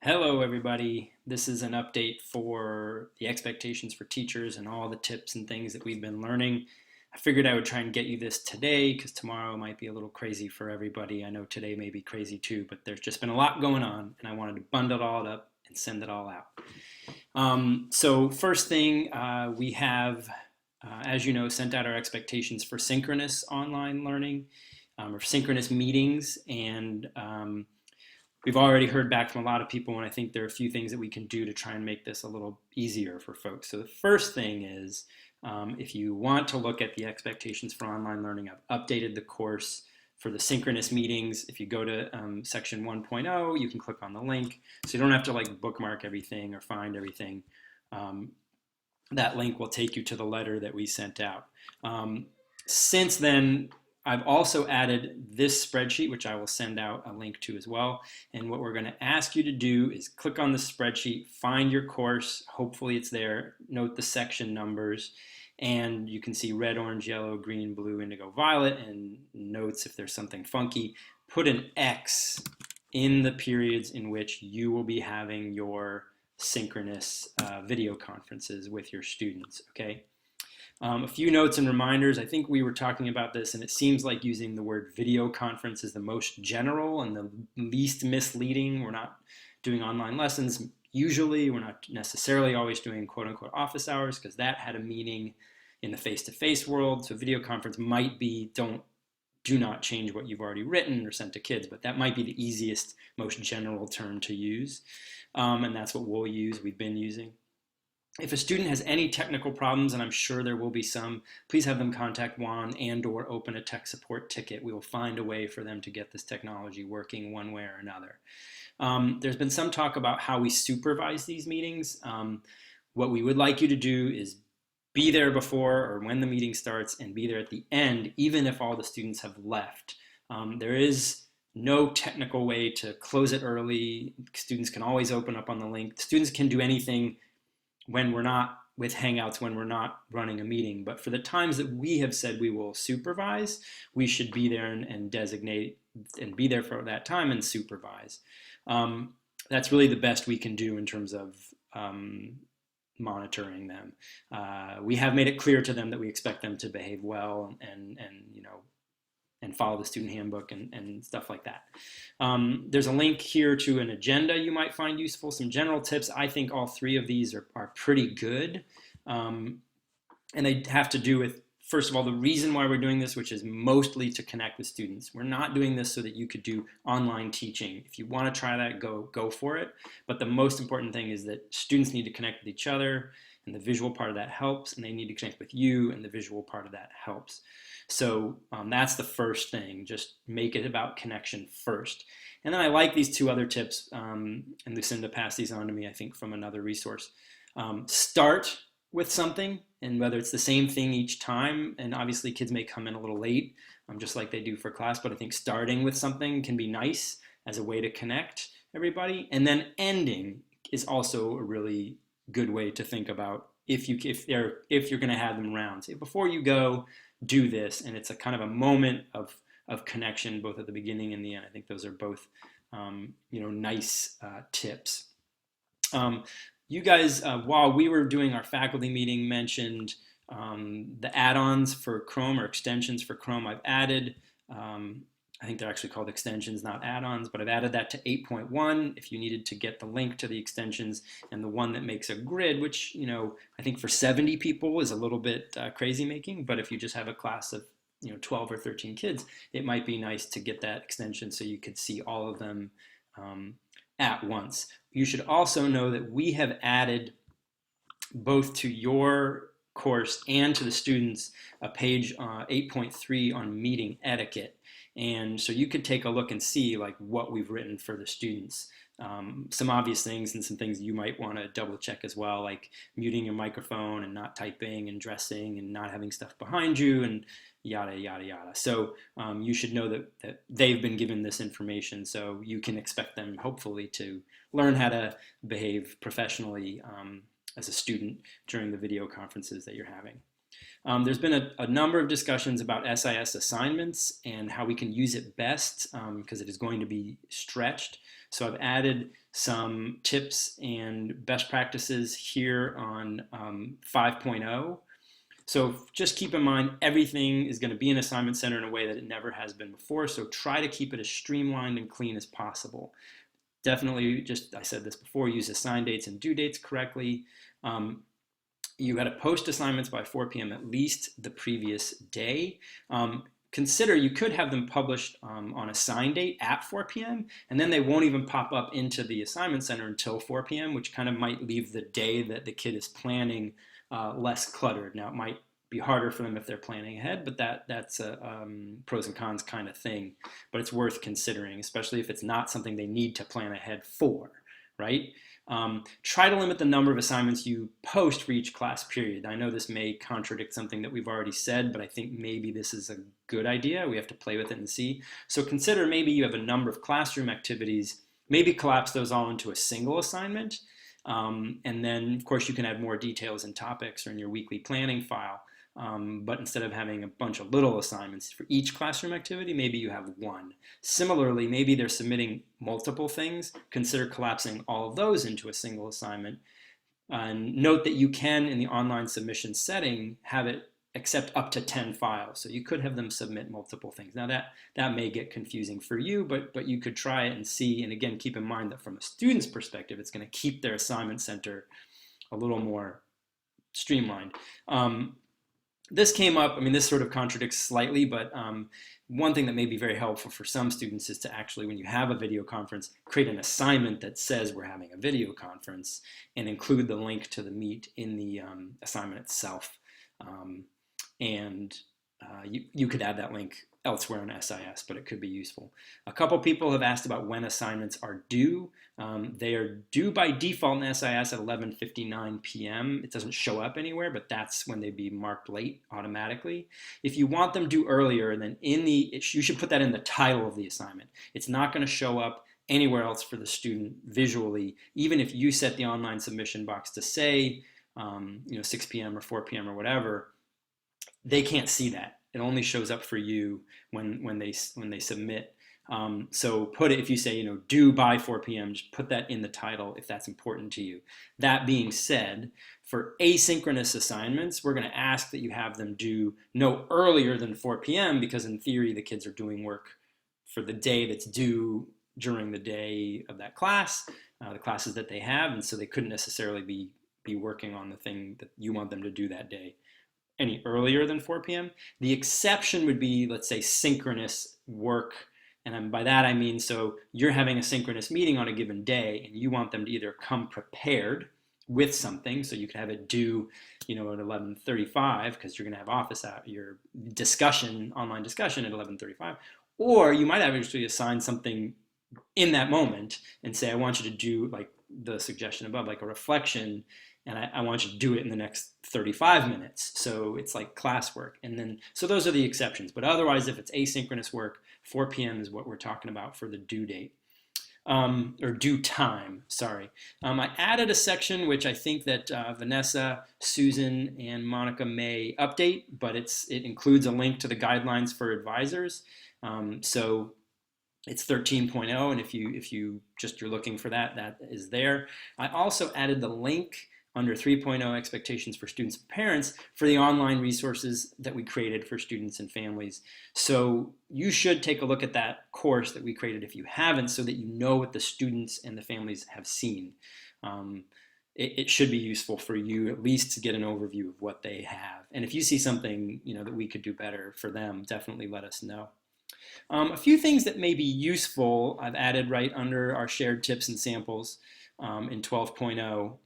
Hello, everybody. This is an update for the expectations for teachers and all the tips and things that we've been learning. I figured I would try and get you this today because tomorrow might be a little crazy for everybody. I know today may be crazy too, but there's just been a lot going on and I wanted to bundle it all up and send it all out. So first thing, we have, as you know, sent out our expectations for synchronous online learning or synchronous meetings, and we've already heard back from a lot of people, and I think there are a few things that we can do to try and make this a little easier for folks. So the first thing is, if you want to look at the expectations for online learning, I've updated the course for the synchronous meetings. If you go to section 1.0, you can click on the link. So you don't have to like bookmark everything or find everything. That link will take you to the letter that we sent out. Since then, I've also added this spreadsheet, which I will send out a link to as well. And what we're going to ask you to do is click on the spreadsheet, find your course. Hopefully it's there. Note the section numbers. And you can see red, orange, yellow, green, blue, indigo, violet, and notes if there's something funky. Put an X in the periods in which you will be having your synchronous video conferences with your students, okay? A few notes and reminders. I think we were talking about this, and it seems like using the word video conference is the most general and the least misleading. We're not doing online lessons. Usually, we're not necessarily always doing quote-unquote office hours because that had a meaning in the face-to-face world. So video conference might be do not change what you've already written or sent to kids, but that might be the easiest, most general term to use. And that's what we've been using. If a student has any technical problems, and I'm sure there will be some, please have them contact Juan and/or open a tech support ticket. We will find a way for them to get this technology working one way or another. There's been some talk about how we supervise these meetings. What we would like you to do is be there before or when the meeting starts and be there at the end, even if all the students have left. There is no technical way to close it early. Students can always open up on the link. Students can do anything when we're not with Hangouts, when we're not running a meeting. But for the times that we have said we will supervise, we should be there and designate and be there for that time and supervise. That's really the best we can do in terms of monitoring them. We have made it clear to them that we expect them to behave well and follow the student handbook and stuff like that. There's a link here to an agenda you might find useful, some general tips. I think all three of these are pretty good. And they have to do with, first of all, the reason why we're doing this, which is mostly to connect with students. We're not doing this so that you could do online teaching. If you want to try that, go for it. But the most important thing is that students need to connect with each other, and the visual part of that helps, and they need to connect with you, and the visual part of that helps. So that's the first thing. Just make it about connection first. And then I like these two other tips, and Lucinda passed these on to me, I think, from another resource. Start with something, and whether it's the same thing each time, and obviously kids may come in a little late, just like they do for class, but I think starting with something can be nice as a way to connect everybody. And then ending is also a really good way to think about if you're going to have them around. Say, before you go, do this, and it's a kind of a moment of connection both at the beginning and the end. I think those are both nice tips. You guys, while we were doing our faculty meeting, mentioned the add-ons for Chrome or extensions for Chrome. I've added, I think they're actually called extensions, not add-ons, but I've added that to 8.1 if you needed to get the link to the extensions, and the one that makes a grid, which, I think for 70 people is a little bit crazy making, but if you just have a class of 12 or 13 kids, it might be nice to get that extension so you could see all of them at once. You should also know that we have added both to your course and to the students a page 8.3 on meeting etiquette. And so you could take a look and see like what we've written for the students. Some obvious things and some things you might want to double check as well, like muting your microphone and not typing and dressing and not having stuff behind you and yada, yada, yada. So you should know that they've been given this information, so you can expect them hopefully to learn how to behave professionally as a student during the video conferences that you're having. There's been a number of discussions about SIS assignments and how we can use it best because it is going to be stretched. So I've added some tips and best practices here on 5.0. So just keep in mind, everything is going to be an assignment center in a way that it never has been before. So try to keep it as streamlined and clean as possible. Definitely, just I said this before, use assign dates and due dates correctly. You got to post assignments by 4 p.m. at least the previous day. Consider you could have them published on assign date at 4 p.m. and then they won't even pop up into the assignment center until 4 p.m., which kind of might leave the day that the kid is planning less cluttered. Now, it might be harder for them if they're planning ahead, but that's a pros and cons kind of thing. But it's worth considering, especially if it's not something they need to plan ahead for, right? Try to limit the number of assignments you post for each class period. I know this may contradict something that we've already said, but I think maybe this is a good idea. We have to play with it and see. So consider maybe you have a number of classroom activities, maybe collapse those all into a single assignment. And then, of course, you can add more details and topics or in your weekly planning file. But instead of having a bunch of little assignments for each classroom activity, maybe you have one. Similarly, maybe they're submitting multiple things. Consider collapsing all of those into a single assignment. And note that you can, in the online submission setting, have it accept up to 10 files. So you could have them submit multiple things. Now that may get confusing for you, but you could try it and see. And again, keep in mind that from a student's perspective, it's going to keep their assignment center a little more streamlined. This came up, I mean, this sort of contradicts slightly, but one thing that may be very helpful for some students is to actually, when you have a video conference, create an assignment that says we're having a video conference and include the link to the Meet in the assignment itself. You could add that link elsewhere in SIS, but it could be useful. A couple people have asked about when assignments are due. They are due by default in SIS at 11:59 p.m. It doesn't show up anywhere, but that's when they'd be marked late automatically. If you want them due earlier, then you should put that in the title of the assignment. It's not going to show up anywhere else for the student visually, even if you set the online submission box to say 6 p.m. or 4 p.m. or whatever. They can't see that. It only shows up for you when they submit. So put it, if you say, due by 4 p.m., just put that in the title if that's important to you. That being said, for asynchronous assignments, we're going to ask that you have them due no earlier than 4 p.m. because in theory, the kids are doing work for the day that's due during the day of that class, the classes that they have, and so they couldn't necessarily be working on the thing that you want them to do that day any earlier than 4 p.m. The exception would be, let's say, synchronous work. And by that I mean, so you're having a synchronous meeting on a given day and you want them to either come prepared with something, so you could have it due, at 11:35 because you're going to have your online discussion at 11:35, or you might actually assign something in that moment and say, I want you to do like the suggestion above, like a reflection, and I want you to do it in the next 35 minutes. So it's like classwork. And then, so those are the exceptions. But otherwise, if it's asynchronous work, 4 p.m. is what we're talking about for the due date. Or due time, sorry. I added a section which I think that Vanessa, Susan, and Monica may update, but it includes a link to the guidelines for advisors. So it's 13.0, and if you're looking for that, that is there. I also added the link under 3.0 expectations for students and parents for the online resources that we created for students and families. So you should take a look at that course that we created if you haven't, so that you know what the students and the families have seen. It should be useful for you at least to get an overview of what they have. And if you see something that we could do better for them, definitely let us know. A few things that may be useful I've added right under our shared tips and samples in 12.0.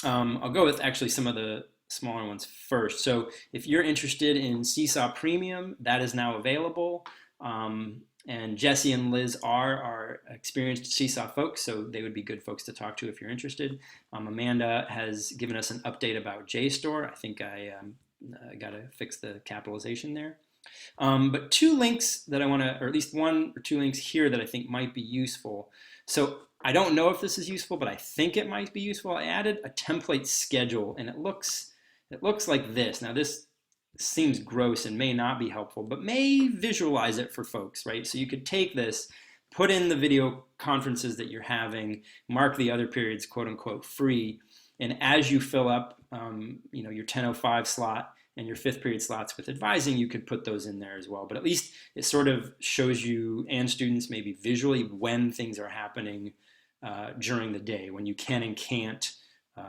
I'll go with actually some of the smaller ones first. So if you're interested in Seesaw Premium, that is now available. And Jesse and Liz are experienced Seesaw folks, so they would be good folks to talk to if you're interested. Amanda has given us an update about JSTOR. I think I got to fix the capitalization there. But two links that I want to, or at least one or two links here that I think might be useful. So I don't know if this is useful, but I think it might be useful. I added a template schedule, and it looks it looks like this. Now this seems gross and may not be helpful, but may visualize it for folks, right? So you could take this, put in the video conferences that you're having, mark the other periods quote unquote free, and as you fill up your 10:05 slot and your fifth period slots with advising, you could put those in there as well. But at least it sort of shows you and students maybe visually when things are happening during the day, when you can and can't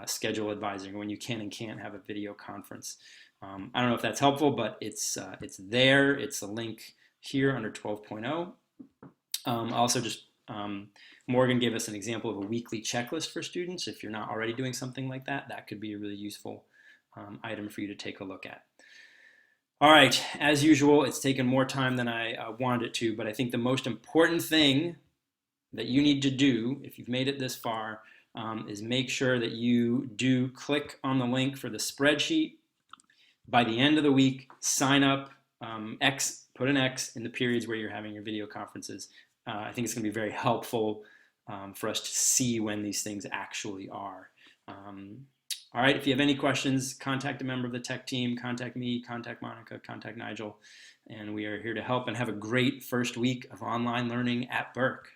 schedule advising, or when you can and can't have a video conference. I don't know if that's helpful, but it's there. It's a link here under 12.0. Also, just Morgan gave us an example of a weekly checklist for students. If you're not already doing something like that, that could be a really useful item for you to take a look at. All right, as usual, it's taken more time than I wanted it to, but I think the most important thing that you need to do, if you've made it this far, is make sure that you do click on the link for the spreadsheet. By the end of the week, sign up, put an X in the periods where you're having your video conferences. I think it's going to be very helpful for us to see when these things actually are. All right, if you have any questions, contact a member of the tech team, contact me, contact Monica, contact Nigel, and we are here to help, and have a great first week of online learning at Burke.